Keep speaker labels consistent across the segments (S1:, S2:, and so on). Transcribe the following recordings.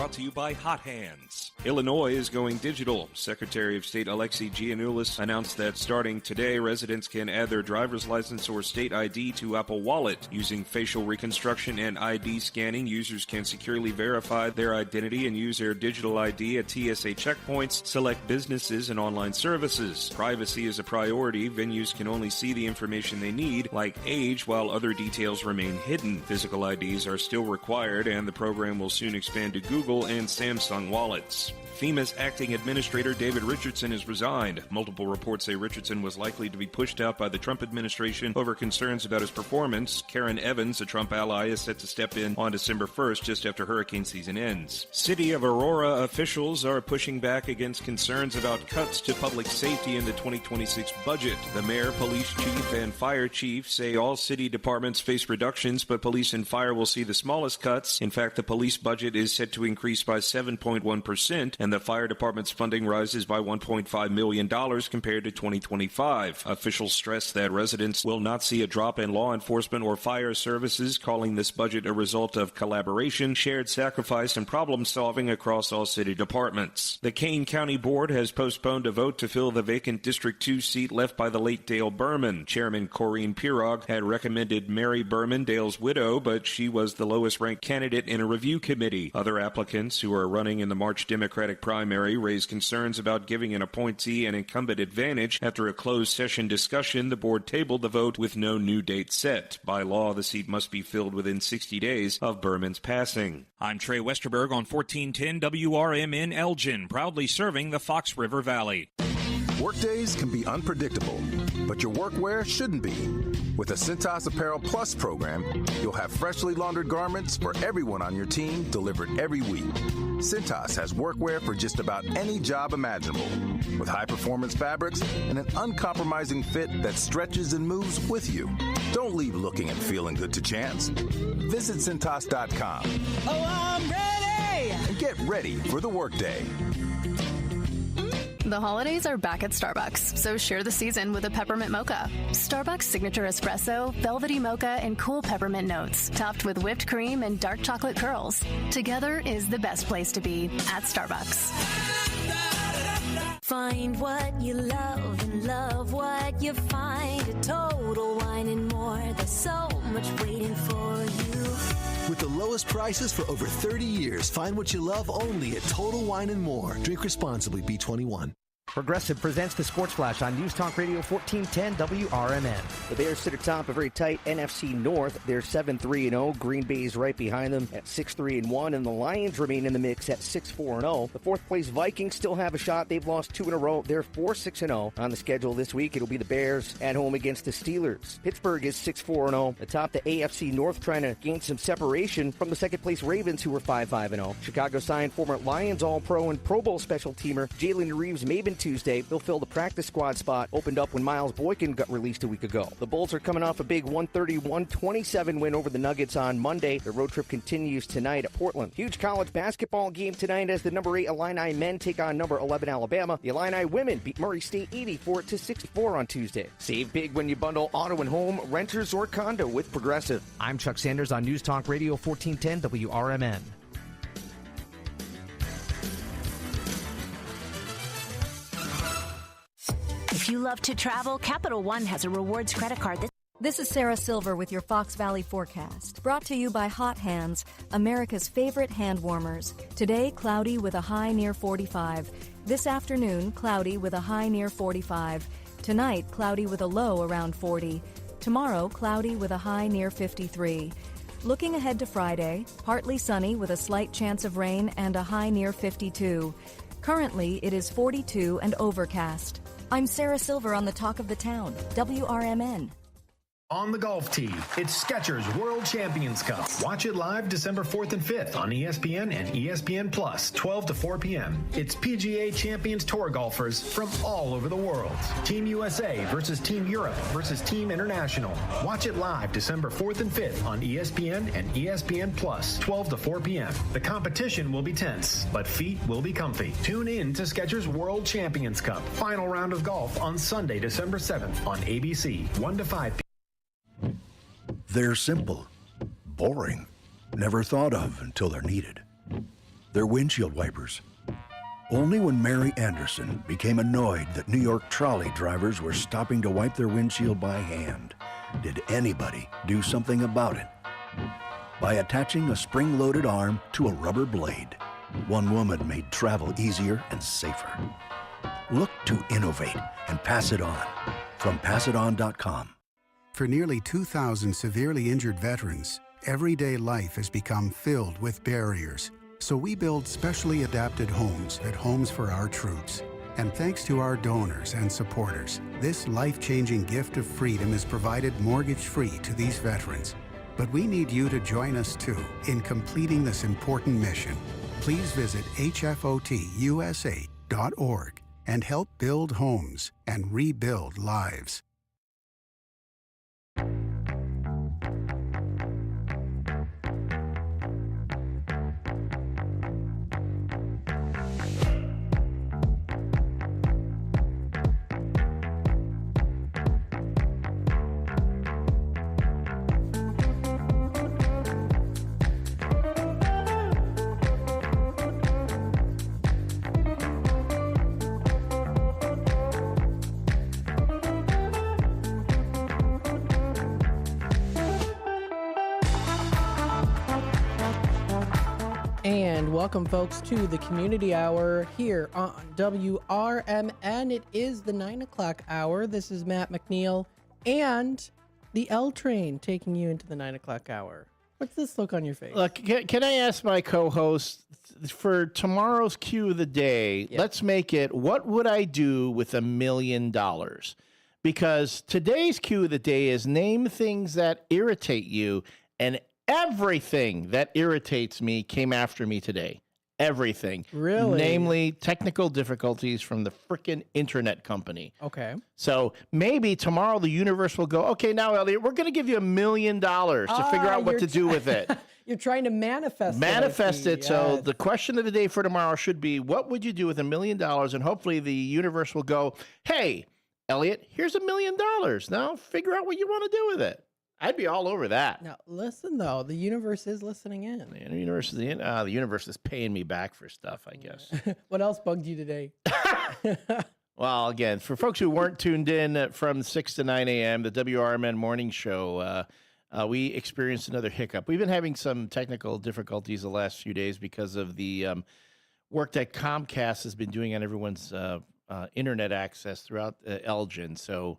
S1: brought to you by Hot Hands. Illinois is going digital. Secretary of State Alexei Giannoulis announced that starting today, residents can add their driver's license or state ID to Apple Wallet. Using facial reconstruction and ID scanning, users can securely verify their identity and use their digital ID at TSA checkpoints, select businesses, and online services. Privacy is a priority. Venues can only see the information they need, like age, while other details remain hidden. Physical IDs are still required, and the program will soon expand to Google and Samsung wallets. FEMA's acting administrator David Richardson has resigned. Multiple reports say Richardson was likely to be pushed out by the Trump administration over concerns about his performance. Karen Evans, a Trump ally, is set to step in on December 1st, just after hurricane season ends. City of Aurora officials are pushing back against concerns about cuts to public safety in the 2026 budget. The mayor, police chief, and fire chief say all city departments face reductions, but police and fire will see the smallest cuts. In fact, the police budget is set to increase by 7.1%, and the fire department's funding rises by $1.5 million compared to 2025. Officials stress that residents will not see a drop in law enforcement or fire services, calling this budget a result of collaboration, shared sacrifice, and problem solving across all city departments. The Kane County Board has postponed a vote to fill the vacant District 2 seat left by the late Dale Berman. Chairman Corrine Pirog had recommended Mary Berman, Dale's widow, but she was the lowest ranked candidate in a review committee. Other applicants who are running in the March Democratic primary raised concerns about giving an appointee an incumbent advantage. After a closed session discussion, the board tabled the vote with no new date set. By law, the seat must be filled within 60 days of Berman's passing. I'm Trey Westerberg on 1410 WRMN Elgin, proudly serving the Fox River Valley.
S2: Workdays can be unpredictable, but your workwear shouldn't be. With the Cintas Apparel Plus program, you'll have freshly laundered garments for everyone on your team delivered every week. Cintas has workwear for just about any job imaginable, with high-performance fabrics and an uncompromising fit that stretches and moves with you. Don't leave looking and feeling good to chance. Visit Cintas.com.
S3: Oh, I'm ready!
S2: And get ready for the workday.
S4: The holidays are back at Starbucks, so share the season with a peppermint mocha. Starbucks signature espresso, velvety mocha, and cool peppermint notes, topped with whipped cream and dark chocolate curls. Together is the best place to be at Starbucks.
S5: Find what you love and love what you find. A Total Wine and More. There's so much waiting for you.
S6: With the lowest prices for over 30 years, find what you love only at Total Wine and More. Drink responsibly, B21.
S7: Progressive presents the Sports Flash on News Talk Radio 1410 WRMN. The Bears sit atop a very tight NFC North. They're 7-3-0. Green Bay's right behind them at 6-3-1, and the Lions remain in the mix at 6-4-0. The fourth-place Vikings still have a shot. They've lost 2 in a row. They're 4-6-0. On the schedule this week, it'll be the Bears at home against the Steelers. Pittsburgh is 6-4-0. Atop the AFC North, trying to gain some separation from the second-place Ravens, who were 5-5-0. Chicago signed former Lions All-Pro and Pro Bowl special teamer Jalen Reeves-Maben Tuesday. They'll fill the practice squad spot opened up when Miles Boykin got released a week ago. The Bulls are coming off a big 131-27 win over the Nuggets on Monday. The road trip continues tonight at Portland. Huge college basketball game tonight as the number 8 Illini men take on number 11 Alabama. The Illini women beat Murray State 84-64 on Tuesday. Save big when you bundle auto and home, renters, or condo with Progressive. I'm Chuck Sanders on News Talk Radio 1410 WRMN.
S5: If you love to travel, Capital One has a rewards credit card.
S8: This is Sarah Silver with your Fox Valley forecast. Brought to you by Hot Hands, America's favorite hand warmers. Today, cloudy with a high near 45. This afternoon, cloudy with a high near 45. Tonight, cloudy with a low around 40. Tomorrow, cloudy with a high near 53. Looking ahead to Friday, partly sunny with a slight chance of rain and a high near 52. Currently, it is 42 and overcast. I'm Sarah Silver on the Talk of the Town, WRMN.
S9: On the golf tee, it's Skechers World Champions Cup. Watch it live December 4th and 5th on ESPN and ESPN Plus, 12 to 4 p.m. It's PGA Champions Tour golfers from all over the world. Team USA versus Team Europe versus Team International. Watch it live December 4th and 5th on ESPN and ESPN Plus, 12 to 4 p.m. The competition will be tense, but feet will be comfy. Tune in to Skechers World Champions Cup. Final round of golf on Sunday, December 7th on ABC, 1 to 5 p.m.
S10: They're simple, boring, never thought of until they're needed. They're windshield wipers. Only when Mary Anderson became annoyed that New York trolley drivers were stopping to wipe their windshield by hand did anybody do something about it. By attaching a spring-loaded arm to a rubber blade, one woman made travel easier and safer. Look to innovate and pass it on. From passiton.com.
S11: For nearly 2,000 severely injured veterans, everyday life has become filled with barriers. So we build specially adapted homes at Homes for Our Troops. And thanks to our donors and supporters, this life-changing gift of freedom is provided mortgage-free to these veterans. But we need you to join us too in completing this important mission. Please visit hfotusa.org and help build homes and rebuild lives.
S3: And welcome, folks, to the Community Hour here on WRMN. It is the 9 o'clock hour. This is Matt McNeil and the L Train taking you into the 9 o'clock hour. What's this look on your face?
S12: Look, can I ask my co-host for tomorrow's cue of the day, let's make it, what would I do with $1 million? Because today's cue of the day is name things that irritate you, and everything that irritates me came after me today. Everything.
S3: Really?
S12: Namely, technical difficulties from the frickin' internet company.
S3: Okay.
S12: So maybe tomorrow the universe will go, okay, now, Elliot, we're going to give you $1 million to figure out what to do with it.
S3: You're trying to manifest
S12: it. So the question of the day for tomorrow should be, what would you do with $1 million? And hopefully the universe will go, hey, Elliot, here's $1 million. Now figure out what you want to do with it. I'd be all over that.
S3: Now, listen, though. The universe is listening in.
S12: The universe is paying me back for stuff, I guess.
S3: What else bugged you today?
S12: Well, again, for folks who weren't tuned in from 6 to 9 a.m., the WRMN morning show, we experienced another hiccup. We've been having some technical difficulties the last few days because of the work that Comcast has been doing on everyone's internet access throughout Elgin. So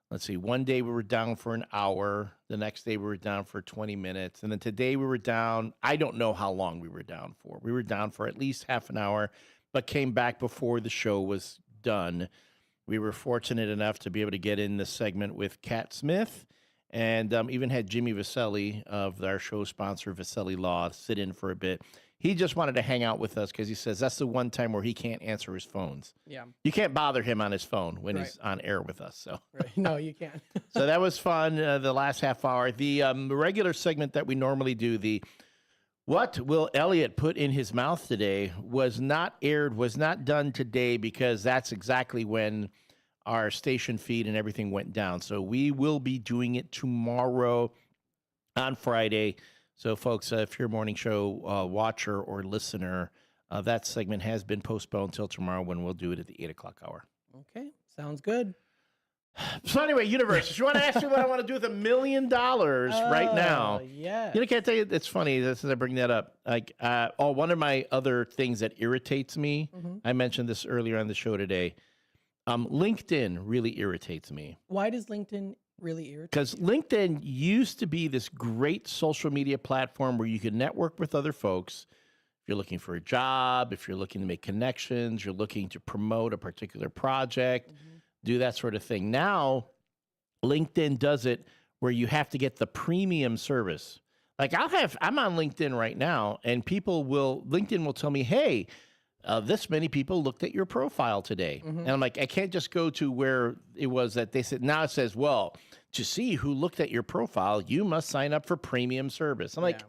S12: let's see, one day we were down for an hour. The next day we were down for 20 minutes. And then today we were down, I don't know how long we were down for. We were down for at least half an hour, but came back before the show was done. We were fortunate enough to be able to get in the segment with Kat Smith, and even had Jimmy Vaselli of our show sponsor, Vaselli Law, sit in for a bit. He just wanted to hang out with us because he says that's the one time where he can't answer his phones.
S3: Yeah.
S12: You can't bother him on his phone when he's on air with us. So
S3: No, you can't.
S12: So that was fun, the last half hour. The regular segment that we normally do, the What Will Elliot Put in His Mouth Today, was not aired, was not done today because that's exactly when our station feed and everything went down. So we will be doing it tomorrow on Friday. So, folks, if you're a morning show watcher or listener, that segment has been postponed until tomorrow when we'll do it at the 8 o'clock hour.
S3: Okay, sounds good.
S12: So anyway, universe, if you want to ask me what I want to do with $1 million right now,
S3: yeah.
S12: You know, can I tell you, it's funny as I bring that up. Like, one of my other things that irritates me, I mentioned this earlier on the show today, LinkedIn really irritates me.
S3: Why does LinkedIn really irritating?
S12: Because LinkedIn used to be this great social media platform where you could network with other folks. If you're looking for a job, if you're looking to make connections, you're looking to promote a particular project, do that sort of thing. Now, LinkedIn does it where you have to get the premium service. Like I'm on LinkedIn right now, and LinkedIn will tell me, hey, this many people looked at your profile today. And I'm like, I can't just go to where it was that they said, now it says, well, to see who looked at your profile, you must sign up for premium service. I'm like,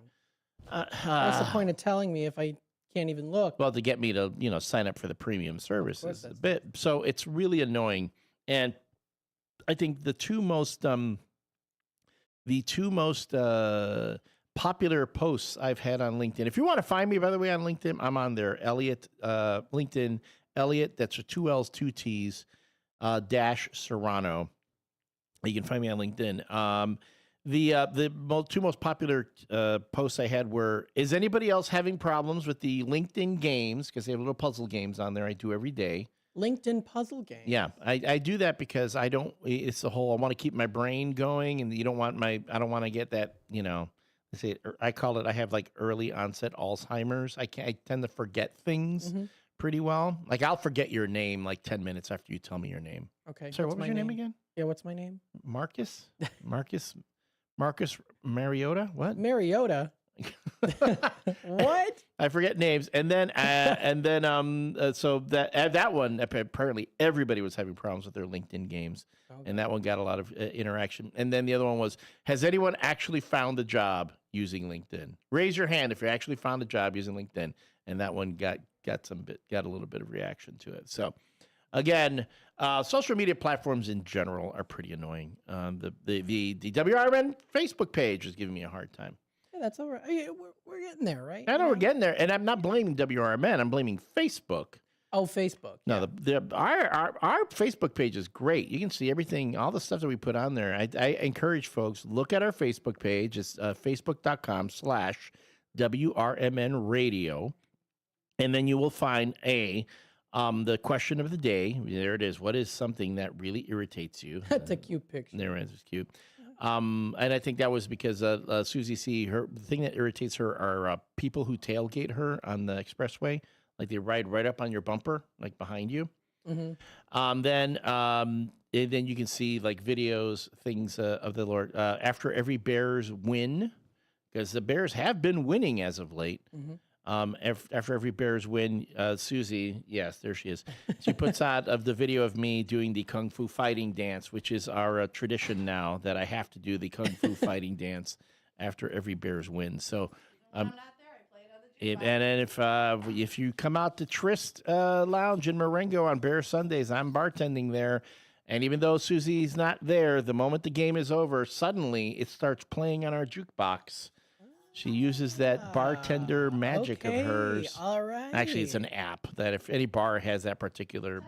S3: what's the point of telling me if I can't even look?
S12: Well, to get me to, sign up for the premium services a bit. So it's really annoying. And I think the two most popular posts I've had on LinkedIn. If you want to find me, by the way, on LinkedIn, I'm on there. Elliot, LinkedIn, Elliot, that's 2 L's, 2 T's, dash Serrano. You can find me on LinkedIn. The two most popular posts I had were, is anybody else having problems with the LinkedIn games? Because they have little puzzle games on there I do every day.
S3: LinkedIn puzzle game.
S12: Yeah, I do that because it's the whole, I want to keep my brain going, and I don't want to get that, I call it, I have like early onset Alzheimer's. I tend to forget things pretty well. Like I'll forget your name like 10 minutes after you tell me your name.
S3: Okay.
S12: Sorry, what was your name again?
S3: Yeah, what's my name?
S12: Marcus Mariota? What?
S3: Mariota? What?
S12: I forget names. And then so that one, apparently everybody was having problems with their LinkedIn games. Okay. And that one got a lot of interaction. And then the other one was, has anyone actually found a job using LinkedIn? Raise your hand if you actually found a job using LinkedIn. And that one got a little bit of reaction to it. So again, social media platforms in general are pretty annoying. The WRMN Facebook page is giving me a hard time.
S3: Yeah, that's all right. We're getting there, right?
S12: I know we're getting there, and I'm not blaming WRMN. I'm blaming Facebook.
S3: Oh, Facebook.
S12: No, our Facebook page is great. You can see everything, all the stuff that we put on there. I encourage folks, look at our Facebook page. It's facebook.com/WRMN radio. And then you will find the question of the day. There it is. What is something that really irritates you?
S3: That's a cute picture.
S12: There it is. It's cute. And I think that was because Susie C., the thing that irritates her are people who tailgate her on the expressway. Like they ride right up on your bumper, like behind you. Mm-hmm. Then you can see like videos, things of the Lord. After every Bears win, because the Bears have been winning as of late. Mm-hmm. After every Bears win, Susie, yes, there she is. She puts out of the video of me doing the Kung Fu fighting dance, which is our tradition now that I have to do the Kung Fu fighting dance after every Bears win. So, if you come out to Trist Lounge in Marengo on Bear Sundays, I'm bartending there. And even though Susie's not there, the moment the game is over, suddenly it starts playing on our jukebox. She uses that bartender magic of hers.
S3: All right.
S12: Actually, it's an app that if any bar has that particular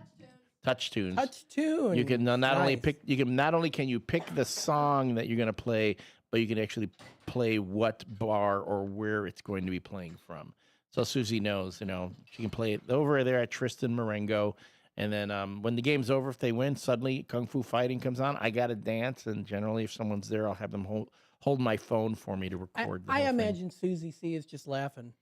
S12: touch tune, you can not only pick. Not only can you pick the song that you're going to play, but you can actually play what bar or where it's going to be playing from. So Susie knows, she can play it over there at Tristan Marengo. And then when the game's over, if they win, suddenly Kung Fu Fighting comes on. I got to dance, and generally, if someone's there, I'll have them hold my phone for me to record.
S3: I imagine Susie C. is just laughing.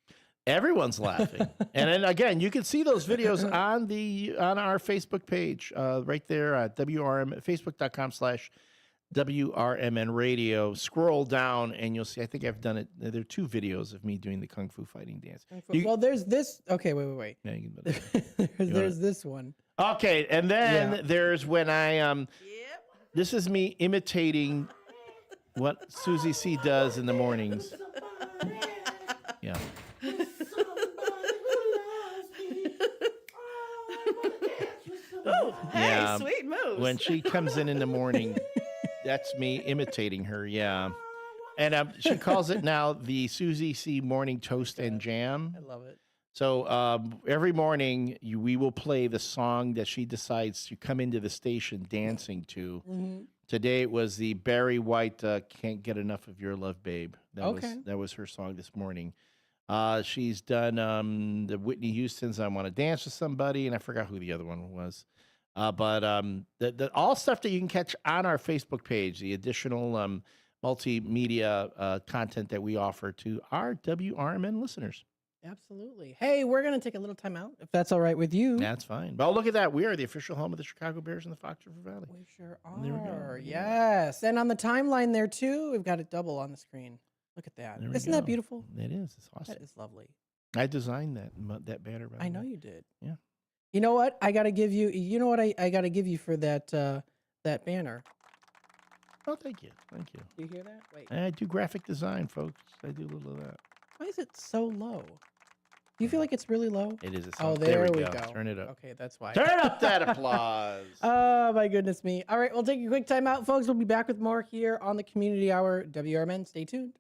S12: Everyone's laughing. And then again, you can see those videos on our Facebook page right there at facebook.com/WRMN radio. Scroll down and you'll see, I think I've done it. There are 2 videos of me doing the Kung Fu fighting dance.
S3: Well, there's this. Okay, wait.
S12: Yeah, you can
S3: there's this one.
S12: Okay, and then there's when I this is me imitating what Susie C. does in the mornings. Yeah.
S13: Oh, hey, sweet moves.
S12: When she comes in the morning, that's me imitating her, yeah. And she calls it now the Susie C. Morning Toast and Jam.
S3: I love it.
S12: So every morning we will play the song that she decides to come into the station dancing to. Mm-hmm. Today it was the Barry White "Can't Get Enough of Your Love, Babe." That was her song this morning. She's done the Whitney Houston's "I Want to Dance with Somebody," and I forgot who the other one was. But the all stuff that you can catch on our Facebook page, the additional multimedia content that we offer to our WRMN listeners.
S3: Absolutely. Hey, we're going to take a little time out, if that's all right with you.
S12: That's fine. Well, look at that. We are the official home of the Chicago Bears in the Fox River Valley.
S3: We sure are. There we go. Yes. And on the timeline there, too, we've got it double on the screen. Look at that. Isn't that beautiful?
S12: It is. It's awesome.
S3: That is lovely.
S12: I designed that banner.
S3: I know you did.
S12: Yeah.
S3: You know what? I got to give you, I got to give you for that banner.
S12: Oh, thank you. Thank you.
S3: Do you hear that? Wait.
S12: I do graphic design, folks. I do a little of that.
S3: Why is it so low? Do you feel like it's really low?
S12: It is.
S3: There we go.
S12: Turn it up.
S3: Okay, that's why.
S12: Turn up that applause.
S3: Oh, my goodness me. All right, we'll take a quick time out, folks. We'll be back with more here on the Community Hour. WRMN, stay tuned.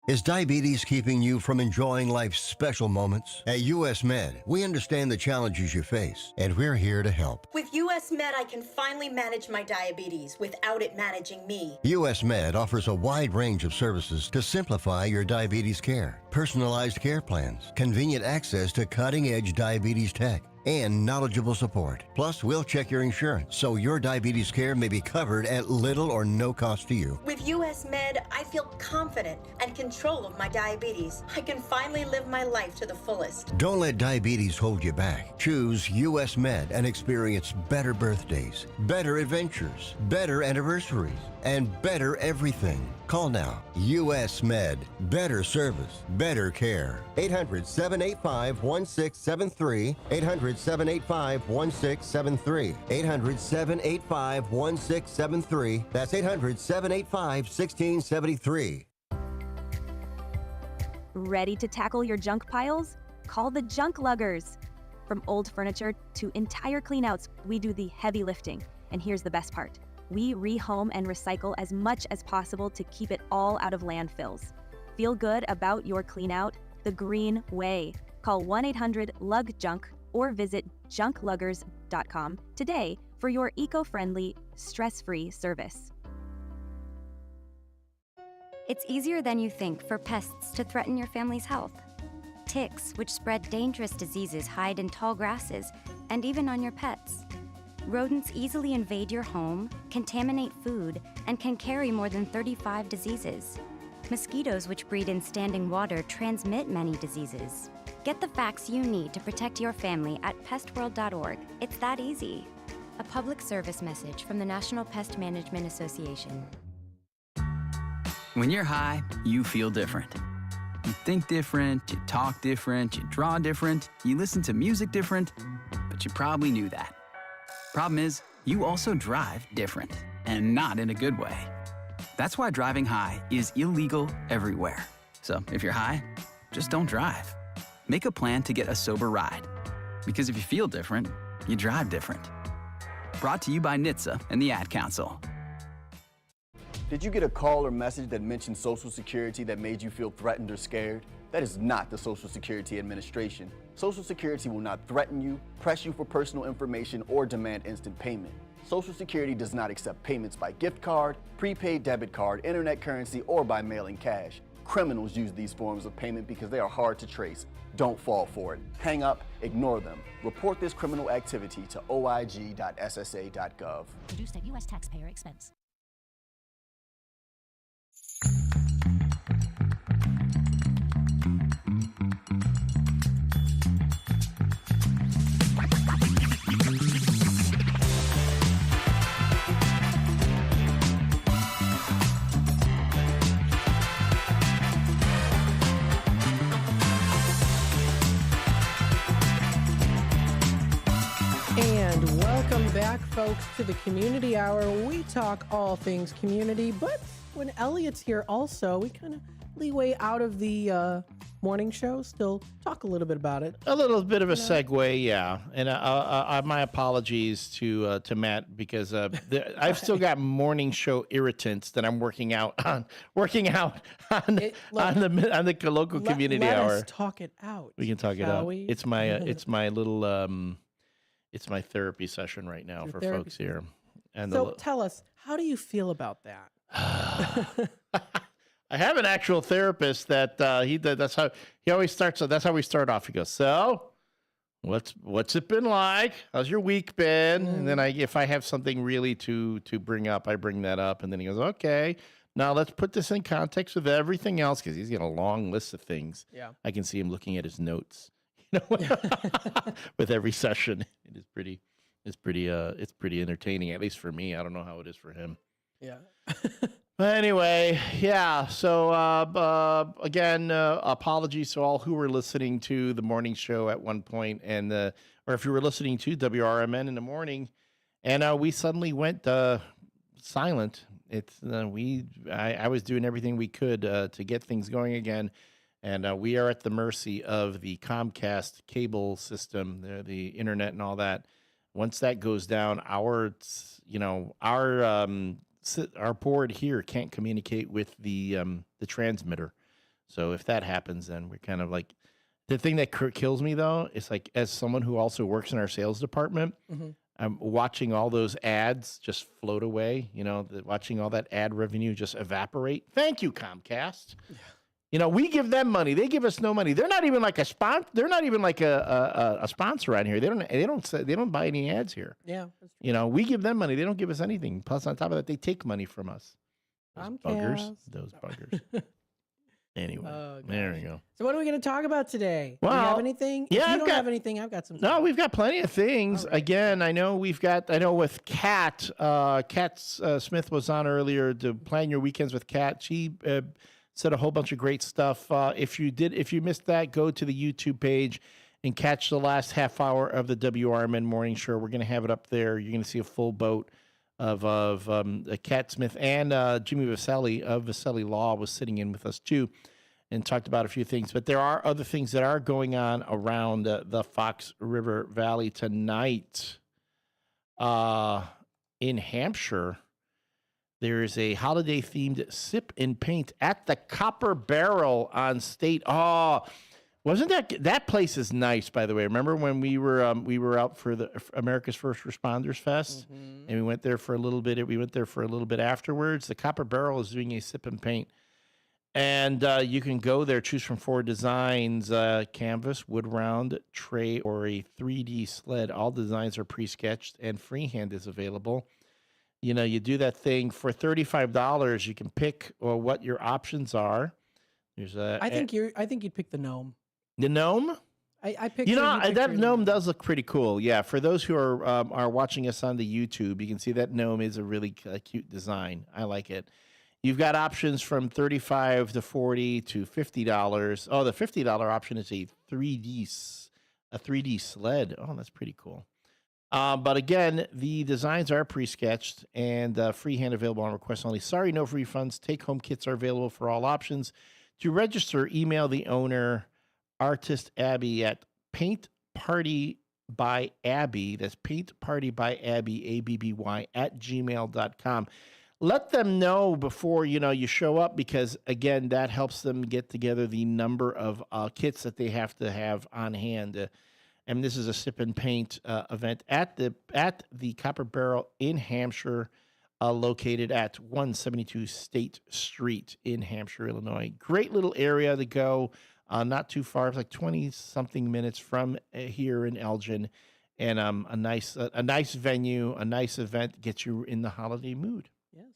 S14: Is diabetes keeping you from enjoying life's special moments? At US Med, we understand the challenges you face, and we're here to help.
S15: With US Med, I can finally manage my diabetes without it managing me.
S14: US Med offers a wide range of services to simplify your diabetes care. Personalized care plans, convenient access to cutting-edge diabetes tech, and knowledgeable support. Plus, we'll check your insurance so your diabetes care may be covered at little or no cost to you.
S15: With US Med, I feel confident and control of my diabetes. I can finally live my life to the fullest.
S14: Don't let diabetes hold you back. Choose US Med and experience better birthdays, better adventures, better anniversaries, and better everything. Call now. US Med. Better service, better care. 800-785-1673. 800-785-1673. 800-785-1673. That's 800-785-1673.
S16: Ready to tackle your junk piles? Call the Junk Luggers. From old furniture to entire cleanouts, we do the heavy lifting. And here's the best part. We rehome and recycle as much as possible to keep it all out of landfills. Feel good about your cleanout the green way. Call 1-800-LUG-JUNK or visit junkluggers.com today for your eco-friendly, stress-free service.
S17: It's easier than you think for pests to threaten your family's health. Ticks, which spread dangerous diseases, hide in tall grasses and even on your pets. Rodents easily invade your home, contaminate food, and can carry more than 35 diseases. Mosquitoes, which breed in standing water, transmit many diseases. Get the facts you need to protect your family at pestworld.org. It's that easy. A public service message from the National Pest Management Association.
S18: When you're high, you feel different. You think different, you talk different, you draw different, you listen to music different, but you probably knew that. Problem is, you also drive different, and not in a good way. That's why driving high is illegal everywhere. So if you're high, just don't drive. Make a plan to get a sober ride. Because if you feel different, you drive different. Brought to you by NHTSA and the Ad Council.
S19: Did you get a call or message that mentioned Social Security that made you feel threatened or scared? That is not the Social Security Administration. Social Security will not threaten you, press you for personal information, or demand instant payment. Social Security does not accept payments by gift card, prepaid debit card, internet currency, or by mailing cash. Criminals use these forms of payment because they are hard to trace. Don't fall for it. Hang up, ignore them. Report this criminal activity to oig.ssa.gov.
S20: Produced at U.S. taxpayer expense.
S3: And welcome back, folks, to the Community Hour. We talk all things community, but when Elliot's here also, we kind of leeway out of the morning show, still talk a little bit about it.
S12: A little bit of a segue, yeah. And my apologies to Matt, because I've still got morning show irritants that I'm working out on the local community hour.
S3: Let us talk it out.
S12: We can talk it out. It's my little it's my therapy session right now for folks here. And
S3: so tell us, how do you feel about that?
S12: I have an actual therapist that that's how he always starts. So that's how we start off. He goes, so what's it been like? How's your week been? And then if I have something really to bring up, I bring that up. And then he goes, okay, now let's put this in context with everything else, because he's got a long list of things.
S3: Yeah.
S12: I can see him looking at his notes, with every session. It's pretty entertaining, at least for me. I don't know how it is for him.
S3: Yeah.
S12: But anyway, yeah. So again, apologies to all who were listening to the morning show at one point, and or if you were listening to WRMN in the morning, and we suddenly went silent. I was doing everything we could to get things going again, and we are at the mercy of the Comcast cable system, the internet, and all that. Once that goes down, our board here can't communicate with the transmitter. So if that happens, then we're kind of like, the thing that kills me though, is like, as someone who also works in our sales department, I'm watching all those ads just float away, watching all that ad revenue just evaporate. Thank you, Comcast. Yeah. We give them money. They give us no money. They're not even like a sponsor. They're not even like a sponsor around here. They don't buy any ads here.
S3: Yeah.
S12: We give them money. They don't give us anything. Plus, on top of that, they take money from us. Those buggers. Those buggers. Anyway, there we go.
S3: So what are we going to talk about today?
S12: Well,
S3: do you have anything?
S12: Yeah,
S3: if you don't have anything, I've got some.
S12: No, we've got plenty of things. Right. Again, I know with Kat, Smith was on earlier to plan your weekends with Kat. She said a whole bunch of great stuff. If you missed that, go to the YouTube page and catch the last half hour of the WRMN morning show. We're going to have it up there. You're going to see a full boat of Kat Smith, and Jimmy Vaselli of Vaselli Law was sitting in with us too and talked about a few things. But there are other things that are going on around the Fox River Valley tonight. In Hampshire, there is a holiday-themed sip and paint at the Copper Barrel on State. Oh, wasn't that place is nice, by the way. Remember when we were out for the America's First Responders Fest, and we went there for a little bit. We went there for a little bit afterwards. The Copper Barrel is doing a sip and paint, and you can go there, choose from 4 designs: canvas, wood round, tray, or a 3D sled. All designs are pre-sketched, and freehand is available. You do that thing for $35. You can pick what your options are. There's
S3: I think you'd pick the gnome.
S12: The gnome?
S3: I picked.
S12: That gnome does look pretty cool. Yeah, for those who are watching us on the YouTube, you can see that gnome is a really cute design. I like it. You've got options from $35 to $40 to $50. Oh, the $50 option is a 3D sled. Oh, that's pretty cool. But again, the designs are pre-sketched and freehand available on request only. Sorry, no refunds. Take-home kits are available for all options. To register, email the owner, Artist Abby, at paintpartybyabby. That's paintpartybyabby, ABBY, at gmail.com. Let them know before you show up, because again, that helps them get together the number of kits that they have to have on hand. And this is a sip and paint event at the Copper Barrel in Hampshire, located at 172 State Street in Hampshire, Illinois. Great little area to go. Not too far. It's like 20-something minutes from here in Elgin, and a nice venue, a nice event, gets you in the holiday mood.
S3: Yes.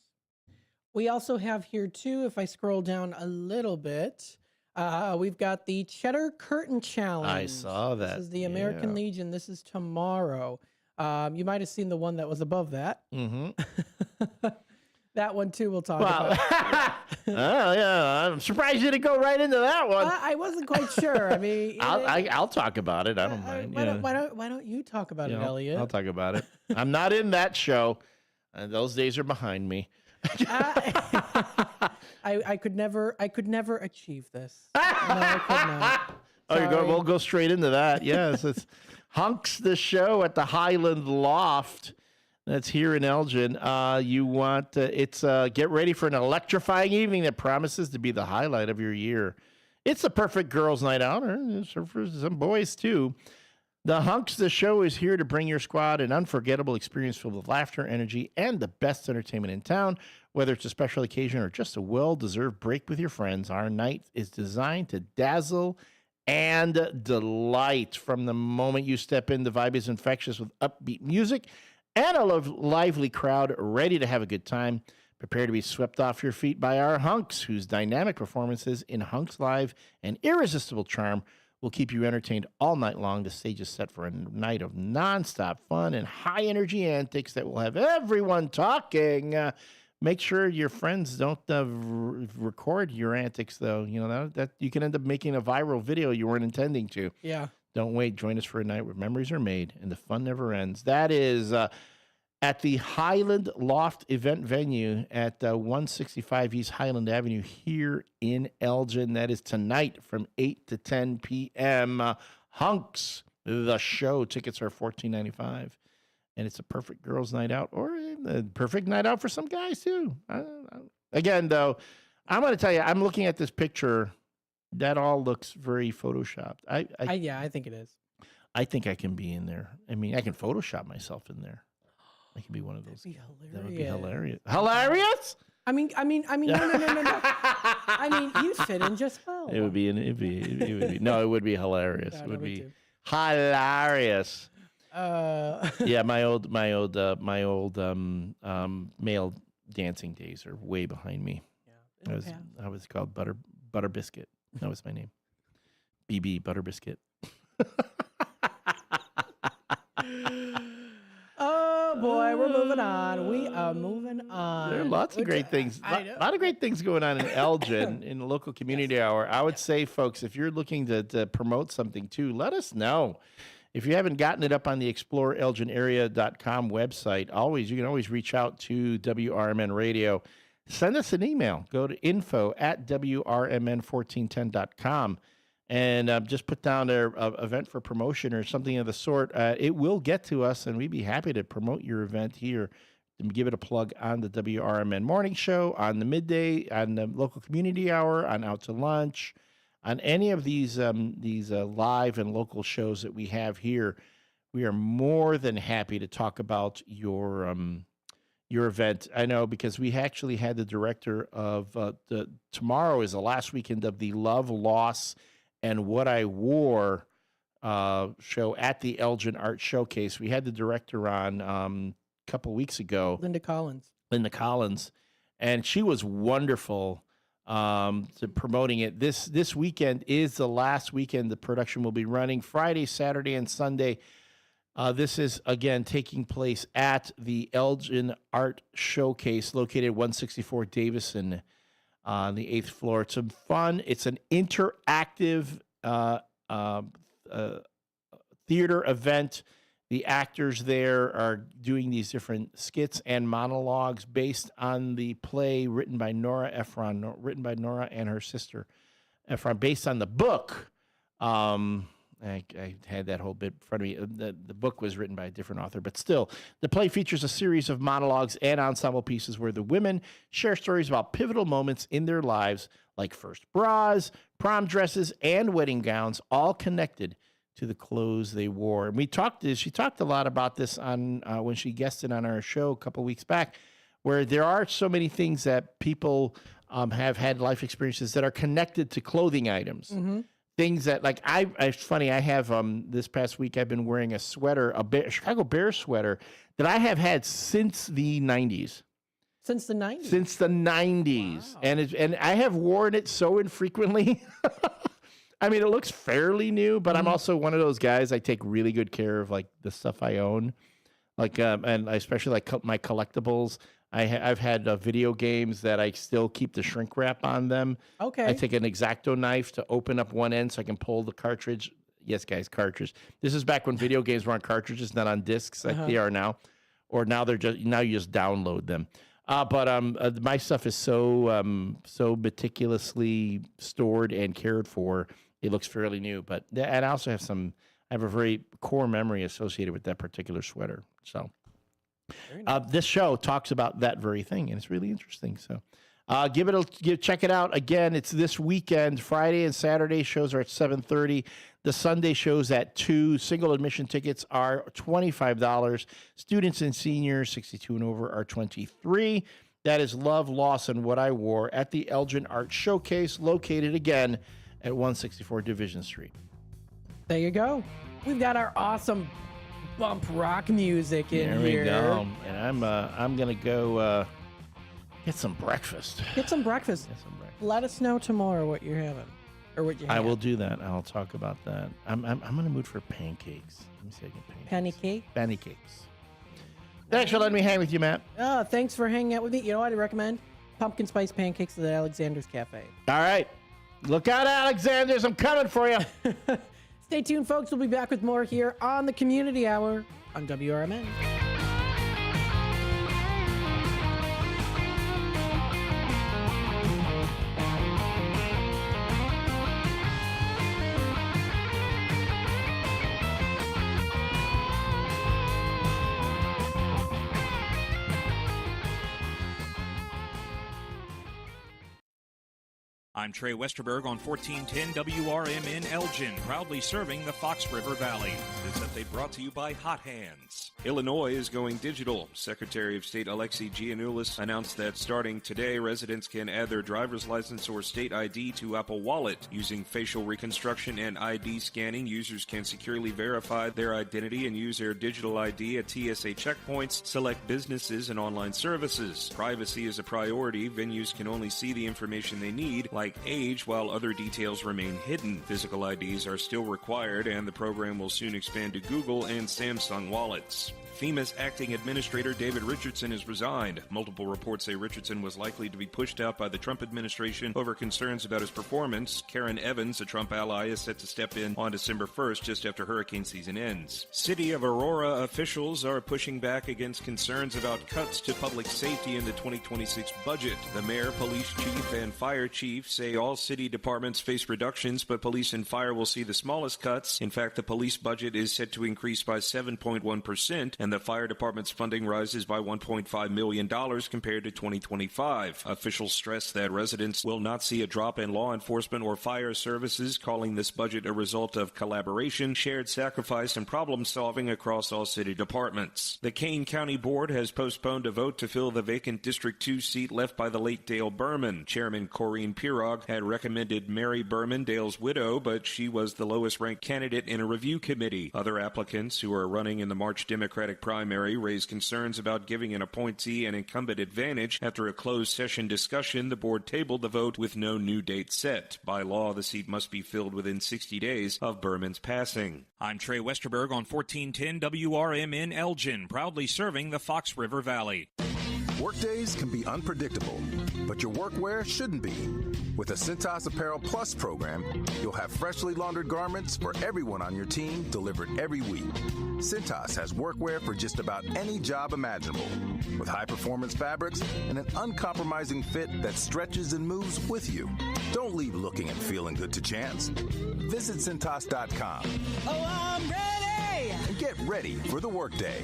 S3: We also have here too, if I scroll down a little bit, we've got the Cheddar Curtain Challenge.
S12: I saw that.
S3: This is the American Legion. This is tomorrow. You might have seen the one that was above that.
S12: Mm-hmm.
S3: That one too we'll talk about.
S12: Oh yeah, I'm surprised you didn't go right into that one.
S3: I wasn't quite sure. I mean,
S12: I'll talk about it. I don't mind.
S3: Why don't you talk about it, Elliot?
S12: I'll talk about it. I'm not in that show, and those days are behind me.
S3: I could never achieve this. No, I could not.
S12: Oh, we'll go straight into that. Yes, it's Hunks the show at the Highland Loft. That's here in Elgin. Get ready for an electrifying evening that promises to be the highlight of your year. It's the perfect girls' night out, or for some boys too. The Hunks the show is here to bring your squad an unforgettable experience filled with laughter, energy, and the best entertainment in town. Whether it's a special occasion or just a well-deserved break with your friends, our night is designed to dazzle and delight. From the moment you step in, the vibe is infectious with upbeat music and a lively crowd ready to have a good time. Prepare to be swept off your feet by our Hunks, whose dynamic performances in Hunks Live and irresistible charm will keep you entertained all night long. The stage is set for a night of nonstop fun and high-energy antics that will have everyone talking. Make sure your friends don't record your antics, though. That you can end up making a viral video you weren't intending to.
S3: Yeah.
S12: Don't wait. Join us for a night where memories are made and the fun never ends. That is at the Highland Loft event venue at 165 East Highland Avenue here in Elgin. That is tonight from 8 to 10 p.m. Hunks, the show. Tickets are $14.95. And it's a perfect girls' night out, or a perfect night out for some guys, too. Again, though, I'm going to tell you, I'm looking at this picture That all looks very photoshopped.
S3: Yeah, I think it is.
S12: I think I can be in there. I mean, I can Photoshop myself in there. I can be one of those. That would be hilarious. Hilarious?
S3: I mean, no. I mean, you fit in just well.
S12: It would be. No, it would be hilarious. It would be hilarious. Yeah, my old male dancing days are way behind me. Yeah, I was called Butter Biscuit. That was my name. BB Butter Biscuit.
S3: Oh boy, we're moving on. We are moving on.
S12: There are lots of great things. A lot of great things going on in Elgin in the local community hour. I would say, folks, if you're looking to promote something too, let us know. If you haven't gotten it up on the exploreelginarea.com website, you can always reach out to WRMN Radio. Send us an email. Go to info@WRMN1410.com and just put down an event for promotion or something of the sort. It will get to us, and we'd be happy to promote your event here and give it a plug on the WRMN Morning Show, on the midday, on the local community hour, on Out to Lunch, on any of these live and local shows that we have here. We are more than happy to talk about your event. I know, because we actually had the director of tomorrow is the last weekend of the Love, Loss, and What I Wore show at the Elgin Art Showcase. We had the director on a couple weeks ago.
S3: Linda Collins,
S12: and she was wonderful to promoting it. This weekend is the last weekend the production will be running, Friday, Saturday, and Sunday. This is, again, taking place at the Elgin Art Showcase, located 164 Davison on the 8th floor. It's some fun. It's an interactive theater event. The actors there are doing these different skits and monologues based on the play written by Nora Ephron, written by Nora and her sister Ephron, based on the book. I had that whole bit in front of me. The book was written by a different author, but still, the play features a series of monologues and ensemble pieces where the women share stories about pivotal moments in their lives, like first bras, prom dresses, and wedding gowns, all connected to the clothes they wore. And she talked a lot about this on when she guested on our show a couple weeks back, where there are so many things that people have had life experiences that are connected to clothing items.
S3: Mm-hmm.
S12: Things that, like, it's funny, I have, this past week, I've been wearing a sweater, a Chicago Bears sweater that I have had since the 90s.
S3: Since the 90s?
S12: Since the 90s. Wow. And I have worn it so infrequently. I mean, it looks fairly new, but I'm also one of those guys, I take really good care of, like, the stuff I own. Like, and I especially like my collectibles. I've had video games that I still keep the shrink wrap on them.
S3: Okay.
S12: I take an X-Acto knife to open up one end so I can pull the cartridge. Yes, guys, cartridge. This is back when video games were on cartridges, not on discs like they are now. Or now you just download them. But my stuff is so meticulously stored and cared for. It looks fairly new. And I also have I have a very core memory associated with that particular sweater. So. This show talks about that very thing, and it's really interesting. So check it out. Again, it's this weekend. Friday and Saturday shows are at 7:30. The Sunday shows at 2. Single admission tickets are $25. Students and seniors 62 and over are $23. That is Love, Loss, and What I Wore at the Elgin Art Showcase, located again at 164 Division Street.
S3: There you go. We've got our awesome bump rock music in here.
S12: There we go. And I'm gonna go get some breakfast.
S3: Get some breakfast. Let us know tomorrow what you're having, or what you have.
S12: I will do that. I'll talk about that. I'm in the mood for pancakes. Let me see if I can pancakes. Pancakes. Thanks for letting me hang with you, Matt.
S3: Oh, thanks for hanging out with me. You know what I recommend? Pumpkin spice pancakes at Alexander's Cafe.
S12: All right. Look out, Alexander's. I'm coming for you.
S3: Stay tuned, folks. We'll be back with more here on the Community Hour on WRMN.
S1: I'm Trey Westerberg on 1410 WRMN Elgin, proudly serving the Fox River Valley. This update brought to you by Hot Hands. Illinois is going digital. Secretary of State Alexi Giannoulis announced that starting today, residents can add their driver's license or state ID to Apple Wallet. Using facial reconstruction and ID scanning, users can securely verify their identity and use their digital ID at TSA checkpoints, select businesses, and online services. Privacy is a priority. Venues can only see the information they need, like age, while other details remain hidden. Physical IDs are still required, and the program will soon expand to Google and Samsung wallets. FEMA's acting administrator David Richardson has resigned. Multiple reports say Richardson was likely to be pushed out by the Trump administration over concerns about his performance. Karen Evans, a Trump ally, is set to step in on December 1st, just after hurricane season ends. City of Aurora officials are pushing back against concerns about cuts to public safety in the 2026 budget. The mayor, police chief, and fire chief say all city departments face reductions, but police and fire will see the smallest cuts. In fact, the police budget is set to increase by 7.1%, and the fire department's funding rises by $1.5 million compared to 2025. Officials stress that residents will not see a drop in law enforcement or fire services, calling this budget a result of collaboration, shared sacrifice, and problem solving across all city departments. The Kane County Board has postponed a vote to fill the vacant District 2 seat left by the late Dale Berman. Chairman Corrine Pirog had recommended Mary Berman, Dale's widow, but she was the lowest-ranked candidate in a review committee. Other applicants who are running in the March Democratic primary raised concerns about giving an appointee an incumbent advantage. After a closed session discussion, the board tabled the vote with no new date set. By law, the seat must be filled within 60 days of Berman's passing. I'm Trey Westerberg on 1410 WRMN Elgin, proudly serving the Fox River Valley.
S2: Workdays can be unpredictable, but your workwear shouldn't be. With the Cintas Apparel Plus program, you'll have freshly laundered garments for everyone on your team delivered every week. Cintas has workwear for just about any job imaginable, with high-performance fabrics and an uncompromising fit that stretches and moves with you. Don't leave looking and feeling good to chance. Visit Cintas.com.
S13: Oh, I'm ready!
S2: And get ready for the workday.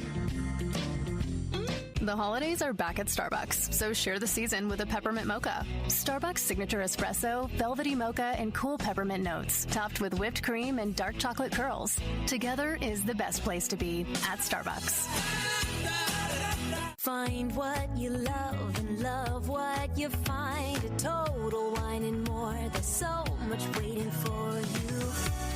S4: The holidays are back at Starbucks, so share the season with a peppermint mocha. Starbucks signature espresso, velvety mocha, and cool peppermint notes, topped with whipped cream and dark chocolate curls. Together is the best place to be at Starbucks.
S5: Find what you love and love what you find. A Total Wine and More. There's so much waiting for you.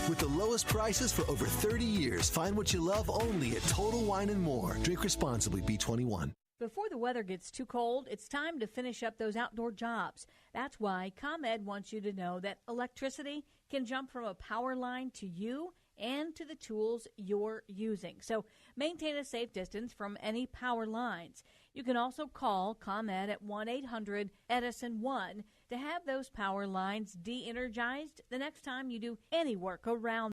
S6: With the lowest prices for over 30 years, find what you love only at Total Wine and More. Drink responsibly, B21.
S21: Before the weather gets too cold, it's time to finish up those outdoor jobs. That's why ComEd wants you to know that electricity can jump from a power line to you and to the tools you're using. So maintain a safe distance from any power lines. You can also call ComEd at 1-800-EDISON-1 to have those power lines de-energized the next time you do any work around